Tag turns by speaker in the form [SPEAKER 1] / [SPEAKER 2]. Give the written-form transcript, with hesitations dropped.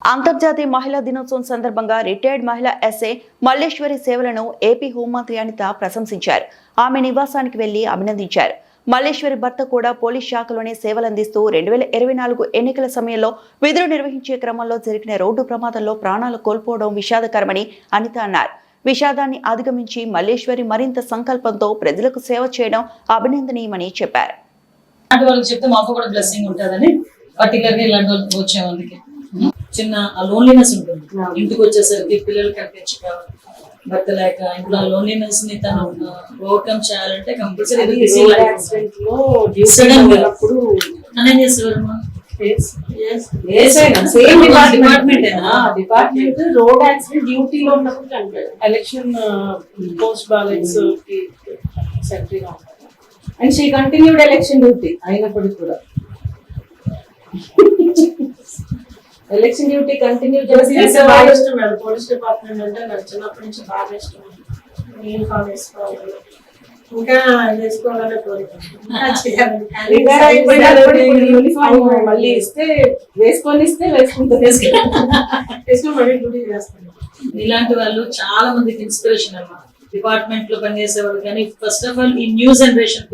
[SPEAKER 1] అంతర్జాతీయ మహిళా దినోత్సవం సందర్భంగా రిటైర్డ్ మహిళా ఎస్ఏ మల్లేశ్వరి సేవలను ఏపీ హోంమంత్రి అనిత ప్రశంసించారు. ఆమె నివాసానికి వెళ్లి అభినందించారు. మల్లేశ్వరి భర్త కూడా పోలీస్ శాఖలోనే సేవలందిస్తూ 2024 ఎన్నికల సమయంలో విధులు నిర్వహించే క్రమంలో జరిగిన రోడ్డు ప్రమాదంలో ప్రాణాలు కోల్పోవడం విషాదకరమని అనిత అన్నారు. విషాదాన్ని అధిగమించి మల్లేశ్వరి మరింత సంకల్పంతో ప్రజలకు సేవ చేయడం అభినందనీయమని చెప్పారు.
[SPEAKER 2] చిన్న లోన్లీనెస్ ఉంటుంది. ఇంటికి వచ్చేసరికి పిల్లలు కనిపించక భర్త లేక ఇంట్లో లోన్లీనెస్ ని తను ఓవర్కమ్ చేయాలంటే కంపల్సరీ
[SPEAKER 3] డిపార్ట్మెంట్ రోడ్ యాక్సిడెంట్ డ్యూటీలో ఉన్నప్పుడు చనిపోయాడు. ఎలక్షన్ పోస్ట్ బ్యాలెట్స్ కి సెక్రటరీగా ఉంటారు. And she continued election duty అయినప్పటికీ కూడా ఎలక్షన్ డ్యూటీ కంటిన్యూ చేసి బాగా ఇష్టం మేడం. పోలీస్ డిపార్ట్మెంట్ అంటే నాకు చిన్నప్పటి నుంచి బాగా ఇష్టం. యూనిఫామ్ వేసుకోవాలి, ఇంకా వేసుకోవాలనే కోరిక. రిటైర్ అయిపోయినప్పుడు యూనిఫామ్ మళ్ళీ ఇస్తే వేసుకుంటుంది. మళ్ళీ డ్యూటీ చేస్తాను.
[SPEAKER 2] ఇలాంటి వాళ్ళు చాలా మందికి ఇన్స్పిరేషన్ అన్నమాట. డిపార్ట్మెంట్ లో పనిచేసే వాళ్ళు కానీ ఫస్ట్ ఆఫ్ ఆల్ ఈ న్యూ జనరేషన్